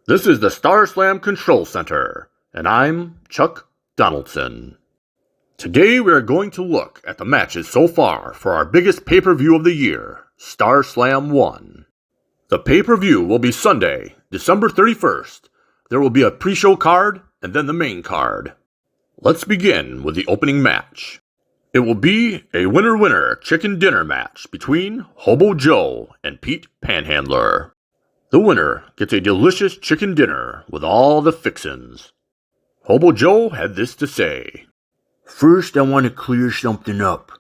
This is the Star Slam Control Center, and I'm Chuck Donaldson. Today we are going to look at the matches so far for our biggest pay-per-view of the year, Star Slam 1. The pay-per-view will be Sunday, December 31st. There will be a pre-show card and then the main card. Let's begin with the opening match. It will be a winner-winner chicken dinner match between Hobo Joe and Pete Panhandler. The winner gets a delicious chicken dinner with all the fixins. Hobo Joe had this to say. First, I want to clear something up.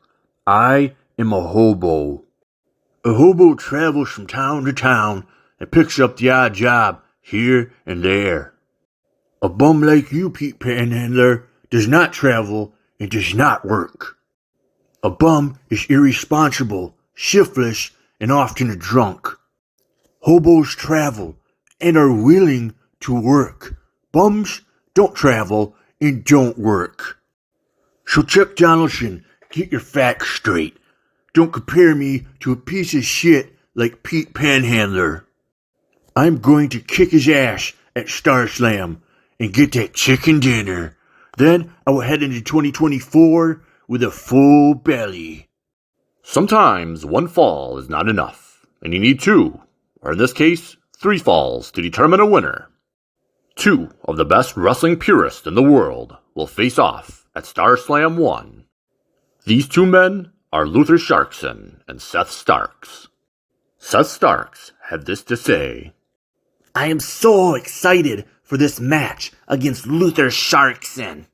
I am a hobo. A hobo travels from town to town and picks up the odd job here and there. A bum like you, Pete Panhandler, does not travel and does not work. A bum is irresponsible, shiftless, and often a drunk. Hobos travel and are willing to work. Bums don't travel and don't work. So Chuck Donaldson, get your facts straight. Don't compare me to a piece of shit like Pete Panhandler. I'm going to kick his ass at Star Slam and get that chicken dinner. Then I will head into 2024 with a full belly. Sometimes one fall is not enough, and you need two, or in this case, 3 falls to determine a winner. 2 of the best wrestling purists in the world will face off at Star Slam 1. These 2 men are Luther Sharkson and Seth Starks. Seth Starks had this to say. I am so excited for this match against Luther Sharkson.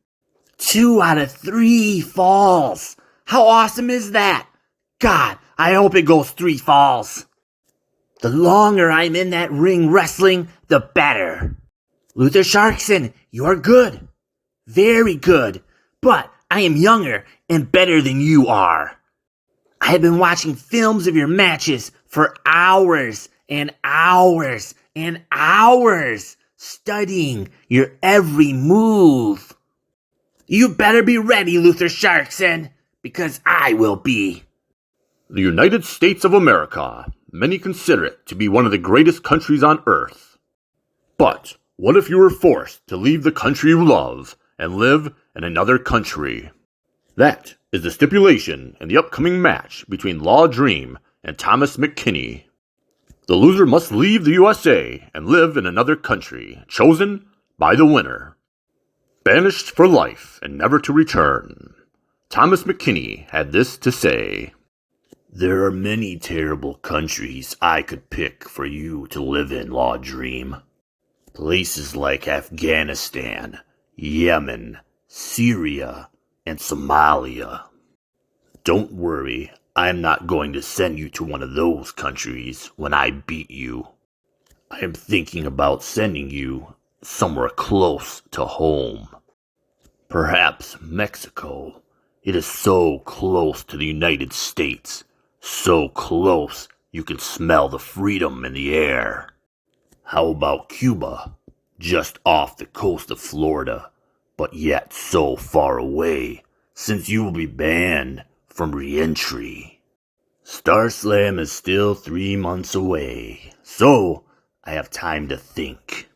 2 out of 3 falls. How awesome is that? God, I hope it goes 3 falls. The longer I'm in that ring wrestling, the better. Luther Sharkson, you are good. Very good. But I am younger and better than you are. I have been watching films of your matches for hours and hours and hours, studying your every move. You better be ready, Luther Sharkson, because I will be. The United States of America, many consider it to be one of the greatest countries on earth. But what if you were forced to leave the country you love and live in another country? That is the stipulation in the upcoming match between Law Dream and Thomas McKinney. The loser must leave the USA and live in another country, chosen by the winner. Banished for life and never to return. Thomas McKinney had this to say. There are many terrible countries I could pick for you to live in, Law Dream. Places like Afghanistan, Yemen, Syria, and Somalia. Don't worry, I am not going to send you to one of those countries when I beat you. I am thinking about sending you somewhere close to home. Perhaps Mexico. It is so close to the United States. So close you can smell the freedom in the air. How about Cuba? Just off the coast of Florida, but yet so far away, since you will be banned from re-entry. Star Slam is still 3 months away, so I have time to think.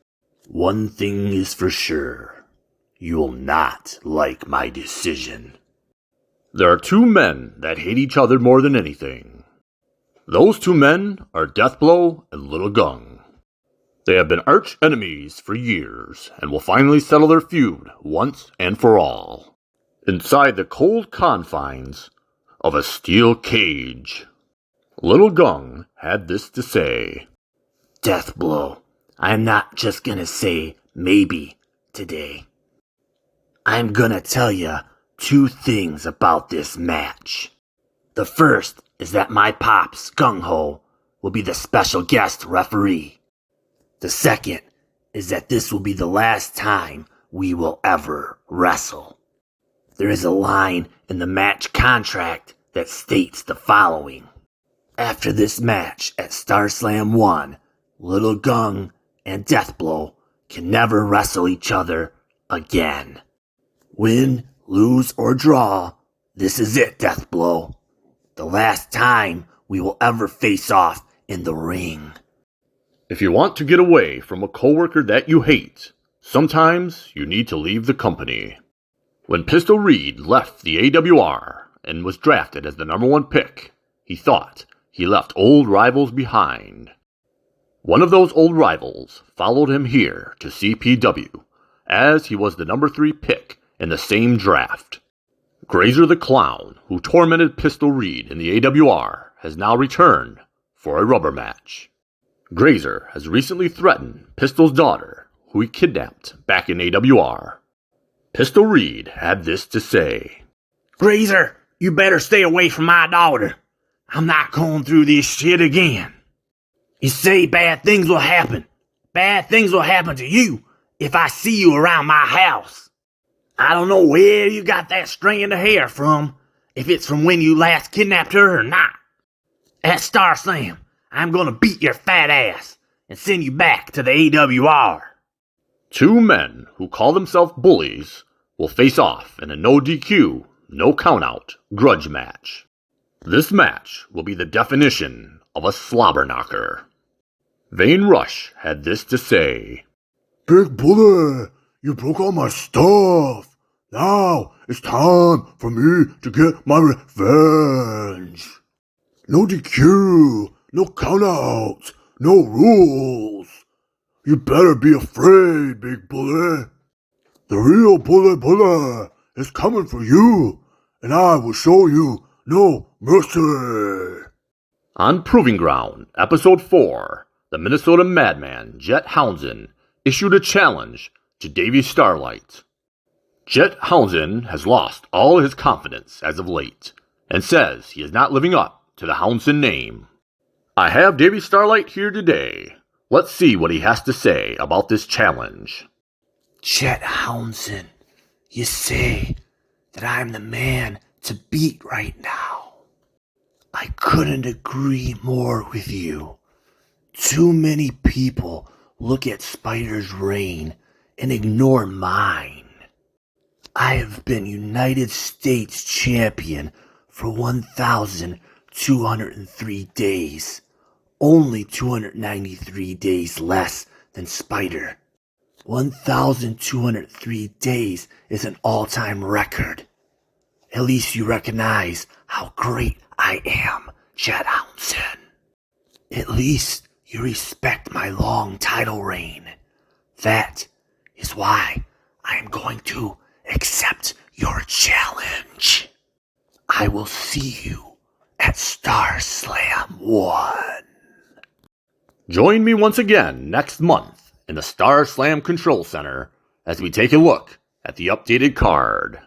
One thing is for sure. You will not like my decision. There are 2 men that hate each other more than anything. Those 2 men are Deathblow and Little Gung. They have been arch enemies for years and will finally settle their feud once and for all. Inside the cold confines of a steel cage. Little Gung had this to say. Deathblow, I'm not just gonna say maybe today. I'm gonna tell you 2 things about this match. The first is that my pops, Gung Ho, will be the special guest referee. The second is that this will be the last time we will ever wrestle. There is a line in the match contract that states the following. After this match at Star Slam 1, Little Gung and Deathblow can never wrestle each other again. Win, lose, or draw, this is it, Deathblow. The last time we will ever face off in the ring. If you want to get away from a coworker that you hate, sometimes you need to leave the company. When Pistol Reed left the AWR and was drafted as the #1 pick, he thought he left old rivals behind. One of those old rivals followed him here to CPW, as he was the #3 pick in the same draft. Grazer the Clown, who tormented Pistol Reed in the AWR, has now returned for a rubber match. Grazer has recently threatened Pistol's daughter, who he kidnapped back in AWR. Pistol Reed had this to say. Grazer, you better stay away from my daughter. I'm not going through this shit again. You say bad things will happen. Bad things will happen to you if I see you around my house. I don't know where you got that strand of hair from, if it's from when you last kidnapped her or not. At Star Slam, I'm gonna beat your fat ass and send you back to the AWR. Two men who call themselves bullies will face off in a no DQ, no countout grudge match. This match will be the definition of a slobber knocker. Vane Rush had this to say. Big Bully, you broke all my stuff. Now it's time for me to get my revenge. No DQ, no countouts, no rules. You better be afraid, Big Bully. The real Bully is coming for you, and I will show you no mercy. On Proving Ground, Episode 4, the Minnesota Madman, Jet Hounson, issued a challenge to Davey Starlight. Jet Hounson has lost all his confidence as of late, and says he is not living up to the Hounson name. I have Davey Starlight here today. Let's see what he has to say about this challenge. Jet Hounson, you say that I'm the man to beat right now. I couldn't agree more with you. Too many people look at Spider's reign and ignore mine. I have been United States champion for 1,203 days. Only 293 days less than Spider. 1,203 days is an all-time record. At least you recognize how great I am, Jet Hounson. At least you respect my long title reign. That is why I am going to accept your challenge. I will see you at Star Slam 1. Join me once again next month in the Star Slam Control Center as we take a look at the updated card.